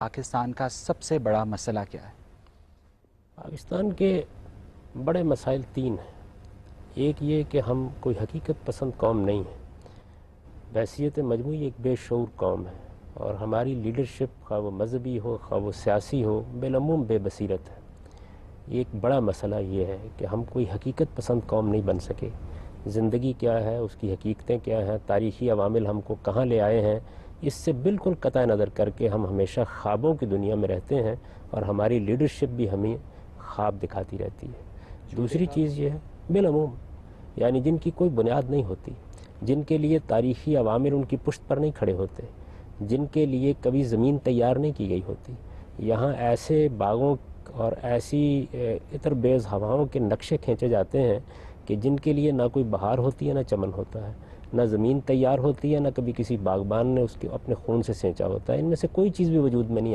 پاکستان کا سب سے بڑا مسئلہ کیا ہے؟ پاکستان کے بڑے مسائل تین ہیں۔ ایک یہ کہ ہم کوئی حقیقت پسند قوم نہیں ہے، بحیثیت مجموعی ایک بے شعور قوم ہے، اور ہماری لیڈرشپ خواہ وہ مذہبی ہو خواہ وہ سیاسی ہو بالعموم بے بصیرت ہے۔ ایک بڑا مسئلہ یہ ہے کہ ہم کوئی حقیقت پسند قوم نہیں بن سکے۔ زندگی کیا ہے، اس کی حقیقتیں کیا ہیں، تاریخی عوامل ہم کو کہاں لے آئے ہیں، اس سے بالکل قطع نظر کر کے ہم ہمیشہ خوابوں کی دنیا میں رہتے ہیں، اور ہماری لیڈرشپ بھی ہمیں خواب دکھاتی رہتی ہے۔ دوسری چیز یہ ہے بالعموم، یعنی جن کی کوئی بنیاد نہیں ہوتی، جن کے لیے تاریخی عوامل ان کی پشت پر نہیں کھڑے ہوتے، جن کے لیے کبھی زمین تیار نہیں کی گئی ہوتی، یہاں ایسے باغوں اور ایسی عطر بیز ہواؤں کے نقشے کھینچے جاتے ہیں کہ جن کے لیے نہ کوئی بہار ہوتی ہے نہ چمن ہوتا ہے، نہ زمین تیار ہوتی ہے، نہ کبھی کسی باغبان نے اس کے اپنے خون سے سینچا ہوتا ہے، ان میں سے کوئی چیز بھی وجود میں نہیں